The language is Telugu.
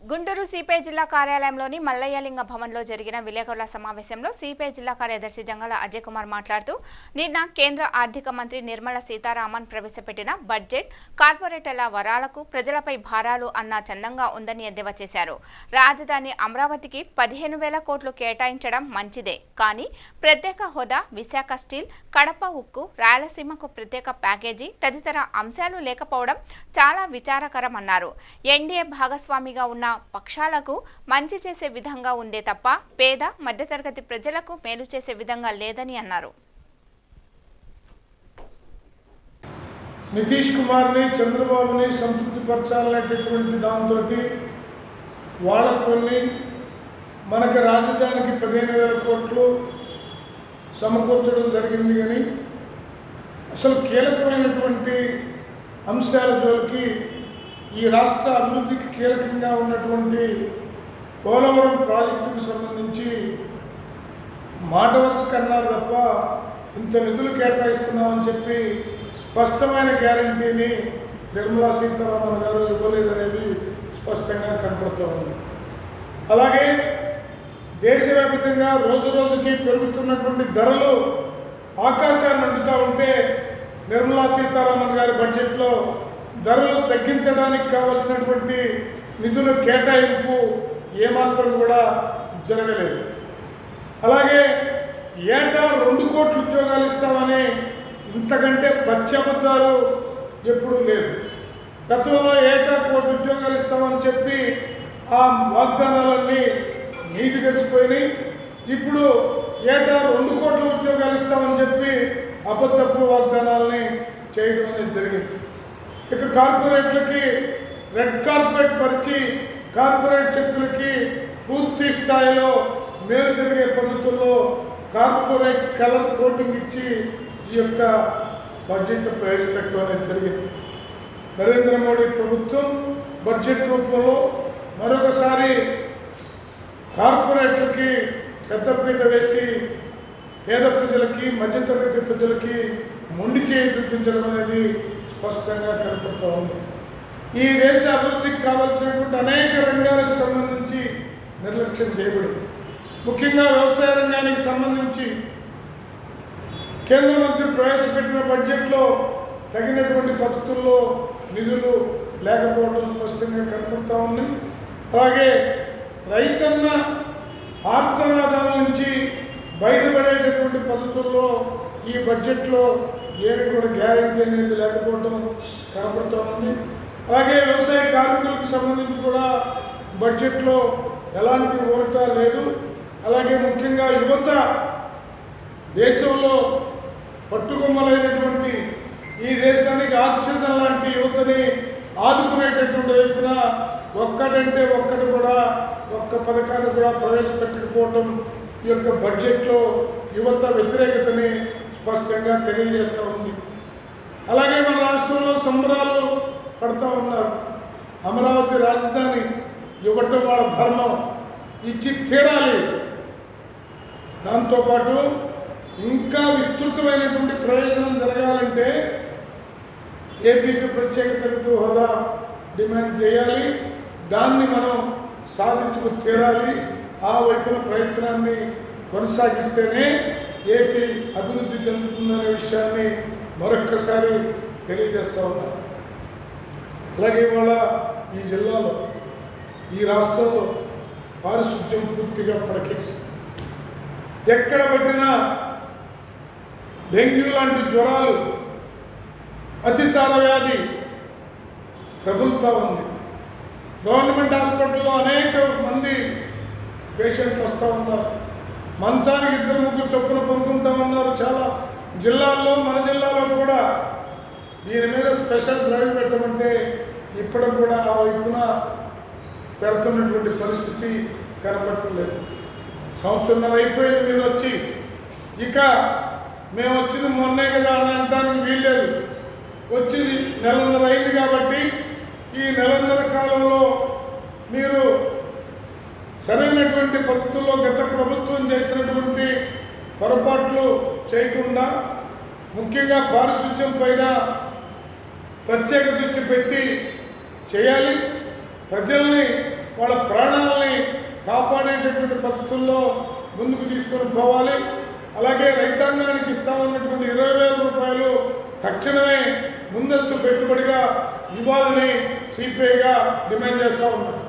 గుంటూరు సిపిఐ జిల్లా కార్యాలయంలోని మల్లయ్యలింగ భవన్లో జరిగిన విలేకరుల సమావేశంలో సిపిఐ జిల్లా కార్యదర్శి జంగాల అజయ్ కుమార్ మాట్లాడుతూ నిన్న కేంద్ర ఆర్థిక మంత్రి నిర్మలా సీతారామన్ ప్రవేశపెట్టిన బడ్జెట్ కార్పొరేటర్ల వరాలకు ప్రజలపై భారాలు అన్న చందంగా ఉందని ఎద్దేవా చేశారు. రాజధాని అమరావతికి 15,000 కోట్లు కేటాయించడం మంచిదే, కానీ ప్రత్యేక హోదా, విశాఖ స్టీల్, కడప ఉక్కు, రాయలసీమకు ప్రత్యేక ప్యాకేజీ తదితర అంశాలు లేకపోవడం చాలా విచారకరమన్నారు. ఎన్డీఏ భాగస్వామిగా ఉన్న పక్షాలకు మంచి చేసే విధంగా ఉందే తప్ప పేద మధ్యతరగతి ప్రజలకు మేలు చేసే విధంగా లేదని అన్నారు. నితీష్ కుమార్ని, చంద్రబాబుని సంతృప్తిపరచాలనేటటువంటి దాంతో వాళ్ళకు కొన్ని మనకి రాజధానికి 15,000 కోట్లు సమకూర్చడం జరిగింది. కానీ అసలు కీలకమైనటువంటి అంశాల జోలికి ఈ రాష్ట్ర అభివృద్ధికి కీలకంగా ఉన్నటువంటి పోలవరం ప్రాజెక్టుకు సంబంధించి మాట వరుసకు అన్నారు తప్ప ఇంత నిధులు కేటాయిస్తున్నామని చెప్పి స్పష్టమైన గ్యారంటీని నిర్మలా సీతారామన్ గారు ఇవ్వలేదనేది స్పష్టంగా కనపడుతూ ఉంది. అలాగే దేశవ్యాప్తంగా రోజు రోజుకి పెరుగుతున్నటువంటి ధరలు ఆకాశాన్ని అందుతూ ఉంటే నిర్మలా సీతారామన్ గారి బడ్జెట్లో ధరలు తగ్గించడానికి కావలసినటువంటి నిధుల కేటాయింపు ఏమాత్రం కూడా జరగలేదు. అలాగే ఏటా 2 కోట్ల ఉద్యోగాలు ఇస్తామని ఇంతకంటే పచ్చబద్దాలు ఎప్పుడూ లేదు. గతంలో ఏటా 1 కోటి ఉద్యోగాలు ఇస్తామని చెప్పి ఆ వాగ్దానాలన్నీ నీటి గడిచిపోయినాయి. ఇప్పుడు ఏటా 2 కోట్ల ఉద్యోగాలు ఇస్తామని చెప్పి అబద్ధపు వాగ్దానాలని చేయడం అనేది జరిగింది. ఇక కార్పొరేట్లకి రెడ్ కార్పెట్ పరిచి కార్పొరేట్ శక్తులకి పూర్తి స్థాయిలో మేలు జరిగే పద్ధతుల్లో కార్పొరేట్ కలర్ కోటింగ్ ఇచ్చి ఈ యొక్క బడ్జెట్ను ప్రవేశపెట్టడం అనేది జరిగింది. నరేంద్ర మోడీ ప్రభుత్వం బడ్జెట్ రూపంలో మరొకసారి కార్పొరేట్లకి పెద్దపీట వేసి పేద ప్రజలకి, మధ్యతరగతి ప్రజలకి మొండి చేయి చూపించడం అనేది స్పష్టంగా కనపడుతూ ఉంది. ఈ దేశ అభివృద్ధికి కావాల్సినటువంటి అనేక రంగాలకు సంబంధించి నిర్లక్ష్యం చేయబడింది. ముఖ్యంగా వ్యవసాయ రంగానికి సంబంధించి కేంద్ర మంత్రి ప్రవేశపెట్టిన బడ్జెట్లో తగినటువంటి పద్ధతుల్లో నిధులు లేకపోవడం స్పష్టంగా కనపడుతూ ఉంది. అలాగే రైతన్న ఆర్తనాదాల నుంచి బయటపడేటటువంటి పద్ధతుల్లో ఈ బడ్జెట్లో ఏమి కూడా గ్యారెంటీ అనేది లేకపోవడం కనపడుతూ ఉంది. అలాగే వ్యవసాయ కార్మికులకు సంబంధించి కూడా బడ్జెట్లో ఎలాంటి ఊరట లేదు. అలాగే ముఖ్యంగా యువత దేశంలో పట్టుకొమ్మలైనటువంటి ఈ దేశానికి ఆక్సిజన్ లాంటి యువతని ఆదుకునేటటువంటి వైపున ఒక్కటంటే ఒక్కటి కూడా ఒక్క పథకాన్ని కూడా ప్రవేశపెట్టకపోవడం ఈ యొక్క బడ్జెట్లో యువత వ్యతిరేకతని స్పష్టంగా తెలియజేస్తూ ఉంది. అలాగే మన రాష్ట్రంలో సంబరాలు పడుతూ ఉన్నారు. అమరావతి రాజధాని ఇవ్వటం వాళ్ళ ధర్మం, ఇచ్చి తీరాలి. దాంతోపాటు ఇంకా విస్తృతమైనటువంటి ప్రయోజనం జరగాలంటే ఏపీకి ప్రత్యేక తరగతి హోదా డిమాండ్ చేయాలి. దాన్ని మనం సాధించుకు తీరాలి. ఆ వైపున ప్రయత్నాన్ని కొనసాగిస్తేనే ఏపీ అభివృద్ధి చెందుతుందనే విషయాన్ని మరొక్కసారి తెలియజేస్తూ ఉన్నారు. అలాగే ఇవాళ ఈ జిల్లాలో, ఈ రాష్ట్రంలో పారిశుద్ధ్యం పూర్తిగా పడకేసి ఎక్కడ పట్టినా డెంగ్యూ లాంటి జ్వరాలు, అతిసార వ్యాధి ప్రబలుతూ ఉంది. గవర్నమెంట్ హాస్పిటల్లో అనేక మంది పేషెంట్లు వస్తూ ఉన్నారు. మంచానికి 2-3 చొప్పున పొందుకుంటూ ఉన్నారు. చాలా జిల్లాల్లో, మన జిల్లాలో కూడా దీని మీద స్పెషల్ డ్రైవ్ పెట్టమంటే ఇప్పటికి కూడా ఆ వైపున పెడుతున్నటువంటి పరిస్థితి కనపడలేదు. సంవత్సరంన్నర అయిపోయింది మీరు వచ్చి, ఇక మేము వచ్చింది మొన్నే కదా అని అనడానికి వీల్లేదు. వచ్చి 1 నెలన్నర అయింది కాబట్టి ఈ 1 నెలన్నర కాలంలో మీరు సరైనటువంటి పద్ధతుల్లో గత ప్రభుత్వం చేసినటువంటి పొరపాట్లు చేయకుండా, ముఖ్యంగా పారిశుద్ధ్యం పైన ప్రత్యేక దృష్టి పెట్టి చేయాలి. ప్రజల్ని వాళ్ళ కాపాడేటటువంటి పద్ధతుల్లో ముందుకు తీసుకొని పోవాలి. అలాగే రైతాంగానికి ఇస్తామన్నటువంటి 20,000 రూపాయలు తక్షణమే ముందస్తు పెట్టుబడిగా ఇవ్వాలని సిపిఐగా డిమాండ్ చేస్తూ ఉన్నాం.